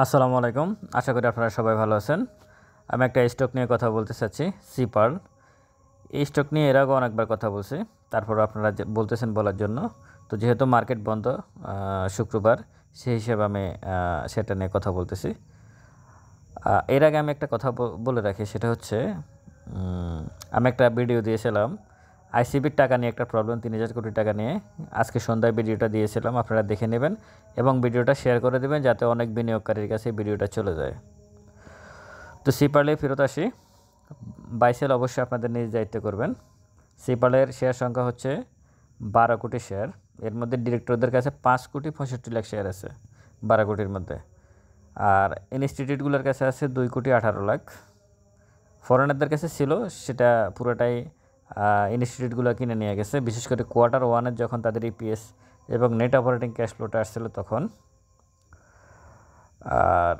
আসসালামু আলাইকুম। আশা করি আপনারা সবাই ভালো আছেন। আমি একটা স্টক নিয়ে কথা বলতে চাচ্ছি, সিপার্ল। এই স্টক নিয়ে এর আগেও অনেকবার কথা বলছি, তারপরও আপনারা বলতেছেন বলার জন্য। তো যেহেতু মার্কেট বন্ধ শুক্রবার, সেই হিসেবে আমি সেটা নিয়ে কথা বলতেছি। এর আগে আমি একটা কথা বলে রাখি, সেটা হচ্ছে আমি একটা ভিডিও দিয়েছিলাম আইসিবির টাকা নিয়ে, একটা প্রবলেম ৩,০০০ কোটি টাকা নিয়ে। আজকে সন্ধ্যায় ভিডিওটা দিয়েছিলাম, আপনারা দেখে নেবেন এবং ভিডিওটা শেয়ার করে দেবেন যাতে অনেক বিনিয়োগকারীর কাছে ভিডিওটা চলে যায়। তো সিপার্লে ফেরত আসি। বাইসেল অবশ্যই আপনাদের নিজ দায়িত্বে করবেন। সিপার্লের শেয়ার সংখ্যা হচ্ছে 12 কোটি শেয়ার। এর মধ্যে ডিরেক্টরদের কাছে 5,65,00,000 শেয়ার আছে 12 কোটির মধ্যে। আর ইনস্টিটিউটগুলোর কাছে আছে 2,18,00,000। ফরেনারদের কাছে ছিল, সেটা পুরোটাই ইনস্টিটিউটগুলো কিনে নিয়ে গেছে, বিশেষ করে কোয়ার্টার ওয়ানের যখন তাদের ইপিএস এবং নেট অপারেটিং ক্যাশ ফ্লোটা আসছিল তখন। আর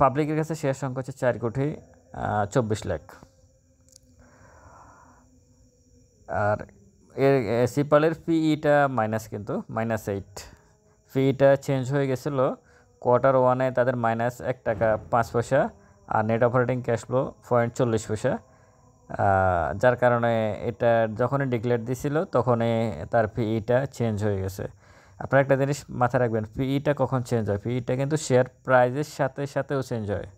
পাবলিকের কাছে শেয়ার সংখ্যা হচ্ছে 4,24,00,000। আর এর সিপালের পিইটা মাইনাস, কিন্তু -8। পিইটা চেঞ্জ হয়ে গেছিলো কোয়ার্টার ওয়ানে তাদের -1 টাকা 5 পয়সা, আর নেট অপারেটিং ক্যাশ ফ্লো 0.40 পয়সা। যার কারণে এটা যখনই ডিক্লেয়ার দিছিল তখনই তার পিইটা চেঞ্জ হয়ে গেছে। আপনারা একটা জিনিস মাথায় রাখবেন, পিইটা কখন চেঞ্জ হয়? পিইটা কিন্তু শেয়ার প্রাইজের সাথে সাথেও চেঞ্জ হয়।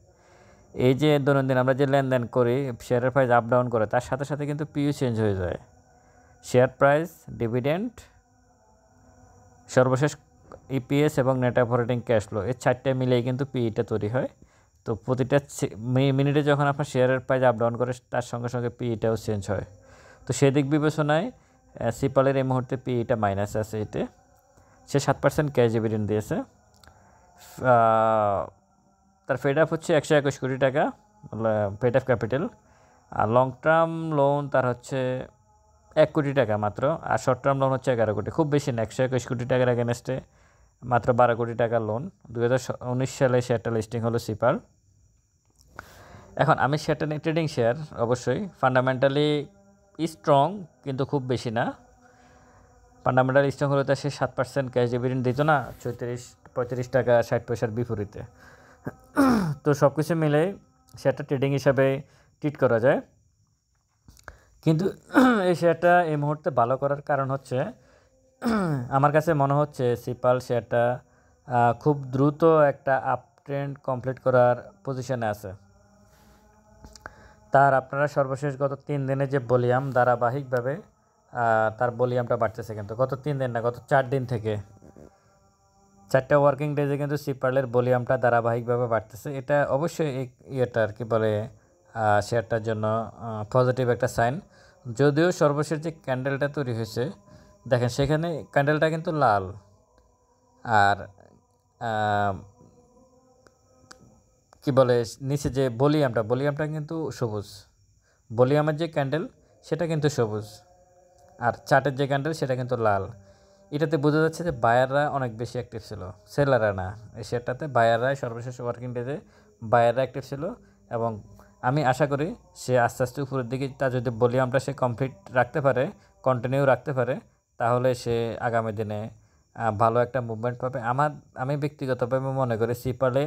এই যে দৈনন্দিন আমরা যে লেনদেন করি, শেয়ারের প্রাইস আপ ডাউন করে, তার সাথে সাথে কিন্তু পিইও চেঞ্জ হয়ে যায়। শেয়ার প্রাইস, ডিভিডেন্ড, সর্বশেষ ইপিএস এবং নেট অপারেটিং ক্যাশ ফ্লো, এই 4টে মিলেই কিন্তু পিইটা তৈরি হয়। তো প্রতিটা মিনিটে যখন আপনার শেয়ারের প্রাইস আপ ডাউন করে, তার সঙ্গে সঙ্গে পিইটাও চেঞ্জ হয়। তো সেদিক বিবেচনায় সিপালের এই মুহূর্তে পিইটা মাইনাস আছে। এতে সে 7% ক্যাশ ডিভিডেন্ড দিয়েছে। তার ফেড আপ হচ্ছে 121 কোটি টাকা পেড অফ ক্যাপিটাল। আর লং টার্ম লোন তার হচ্ছে 1 কোটি টাকা মাত্র, আর শর্ট টার্ম লোন হচ্ছে 11 কোটি। খুব বেশি না, 121 কোটি টাকার এগেনস্টে মাত্র 12 কোটি টাকার লোন। 2019 সালে শেয়ারটা লিস্টিং হলো সিপাল। এখন আমি শেয়ারটা নিয়ে ট্রেডিং শেয়ার, অবশ্যই ফান্ডামেন্টালি স্ট্রং, কিন্তু খুব বেশি না। ফান্ডামেন্টাল স্ট্রং হলে তো সে 7% ক্যাশ ডিভিডেন্ড দিত না 35 টাকা 60 পয়সার বিপরীতে। তো সব কিছু মিলে শেয়ারটা ট্রেডিং হিসাবে ট্রিট করা যায়। কিন্তু এই শেয়ারটা এই মুহূর্তে ভালো করার কারণ হচ্ছে, আমার কাছে মনে হচ্ছে সিপাল শেয়ারটা খুব দ্রুত একটা আপ ট্রেন্ড কমপ্লিট করার পজিশনে আছে। তার আপনারা সর্বশেষ গত 3 দিনে যে ভলিউম, ধারাবাহিকভাবে তার ভলিউমটা বাড়তেছে, কিন্তু গত 3 দিন না, গত 4 দিন থেকে 4টা ওয়ার্কিং ডেজে কিন্তু সিপার্লের ভলিউমটা ধারাবাহিকভাবে বাড়তেছে। এটা অবশ্যই ইয়েটা আর কি বলে, শেয়ারটার জন্য পজিটিভ একটা সাইন। যদিও সর্বশেষ যে ক্যান্ডেলটা তৈরি হয়েছে, দেখেন সেখানে ক্যান্ডেলটা কিন্তু লাল, আর কি বলে নিচে যে ভলিউমটা কিন্তু সবুজ। ভলিউমের যে ক্যান্ডেল সেটা কিন্তু সবুজ, আর চার্টের যে ক্যান্ডেল সেটা কিন্তু লাল। এটাতে বোঝা যাচ্ছে যে বায়াররা অনেক বেশি অ্যাক্টিভ ছিল, সেলাররা না। এই শেয়ারটাতে বায়াররাই সর্বশেষ ওয়ার্কিং ডেতে বায়াররা অ্যাক্টিভ ছিল, এবং আমি আশা করি সে আস্তে আস্তে উপরের দিকে, তার যদি ভলিউমটা সে কমপ্লিট রাখতে পারে, কন্টিনিউ রাখতে পারে, তাহলে সে আগামী দিনে ভালো একটা মুভমেন্ট পাবে। আমি ব্যক্তিগতভাবে মনে করি সিপালে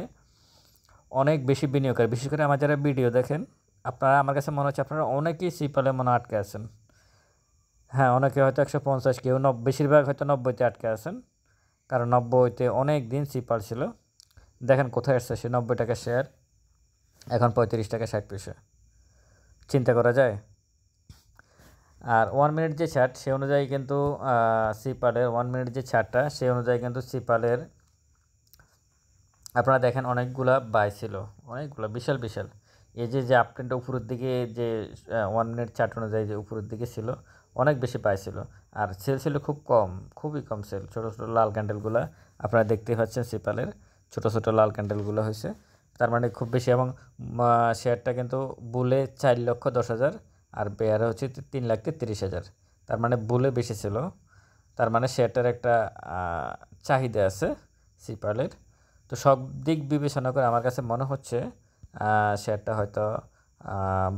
অনেক বেশি বিনিয়োগকারী, বিশেষ করে আমার যারা ভিডিও দেখেন, আপনারা, আমার কাছে মনে হচ্ছে আপনারা অনেকেই সিপালে মনে আটকে আছেন। হ্যাঁ, অনেকে হয়তো 150, কেউ বেশিরভাগ হয়তো 90-তে আটকে আছেন, কারণ 90-তে অনেক দিন সিপাল ছিল। দেখেন কোথায় আসছে সে, 90 টাকা শেয়ার এখন 35 টাকা 60 পয়সা। চিন্তা করা যায়। আর 1 মিনিট যে চার্ট, সে অনুযায়ী কিন্তু সিপালের 1 মিনিট যে চার্টটা, সে অনুযায়ী কিন্তু সিপালের আপনারা দেখেন অনেকগুলা বাই ছিল, অনেকগুলো বিশাল বিশাল। এই যে আপট্রেন্ডটা উপরের দিকে, যে 1 মিনিট চার্ট অনুযায়ী যে উপরের দিকে ছিল, অনেক বেশি বাই ছিল। আর সেল ছিল খুব কম, খুবই কম সেল। ছোটো ছোটো লাল ক্যান্ডেলগুলো আপনারা দেখতেই পাচ্ছেন, সিপালের ছোটো ছোটো লাল ক্যান্ডেলগুলো হয়েছে, তার মানে খুব বেশি। এবং শেয়ারটা কিন্তু বুলে 4,10,000, আর বেয়ারে হচ্ছে 3,33,000। তার মানে বুলে বেশি ছিল, তার মানে শেয়ারটার একটা চাহিদা আছে সিপালের। তো সব দিক বিবেচনা করে আমার কাছে মনে হচ্ছে শেয়ারটা হয়তো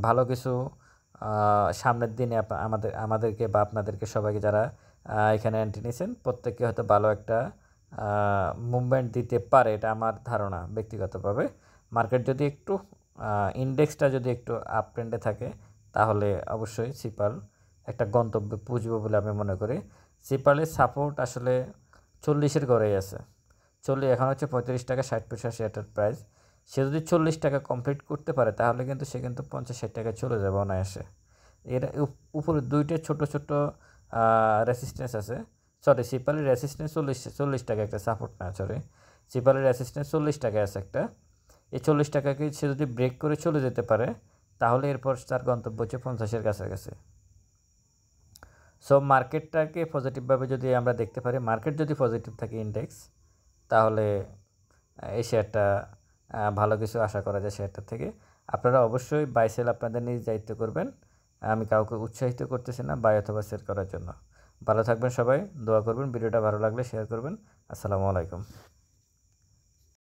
ভালো কিছু সামনের দিনে আমাদেরকে বা আপনাদেরকে সবাইকে, যারা এখানে এন্ট্রি নিয়েছেন, প্রত্যেককে হয়তো ভালো একটা মুভমেন্ট দিতে পারে, এটা আমার ধারণা ব্যক্তিগতভাবে। মার্কেট যদি একটু ইন্ডেক্সটা যদি একটু আপ ট্রেন্ডে থাকে তাহলে অবশ্যই সিপাল একটা গন্তব্যে পুজবে বলে আমি মনে করি। সিপালের সাপোর্ট আসলে 40-এর ঘরেই আছে। এখন হচ্ছে 35 টাকা 60 পয়সা শেয়ারটার প্রাইস। সে যদি 40 টাকা কমপ্লিট করতে পারে তাহলে কিন্তু সে কিন্তু 50-60 টাকায় চলে যাবে অনায়াসে। এর উপরে দুইটা ছোট ছোট রেসিস্ট্যান্স আছে। সরি, সিপালের রেসিস্ট্যান্স 40 টাকা, একটা সাপোর্ট না, সরি, সিপালের রেসিস্ট্যান্স 40 টাকায় আছে একটা। এই 40 টাকাকে সে যদি ব্রেক করে চলে যেতে পারে তাহলে এরপর তার গন্তব্য হচ্ছে 50-এর কাছাকাছি। সো মার্কেটটাকে পজিটিভভাবে যদি আমরা দেখতে পারি, মার্কেট যদি পজিটিভ থাকে ইন্ডেক্স, তাহলে এই শেয়ারটা ভালো কিছু আশা করা যায় শেয়ারটার থেকে। আপনারা অবশ্যই বাই সেল আপনাদের নিজ দায়িত্ব করবেন। আমি কাউকে উৎসাহিত করতেছি না বাই অথবা সেল করার জন্য। ভালো থাকবেন সবাই, দোয়া করবেন, ভিডিওটা ভালো লাগলে শেয়ার করবেন। আসসালামু আলাইকুম।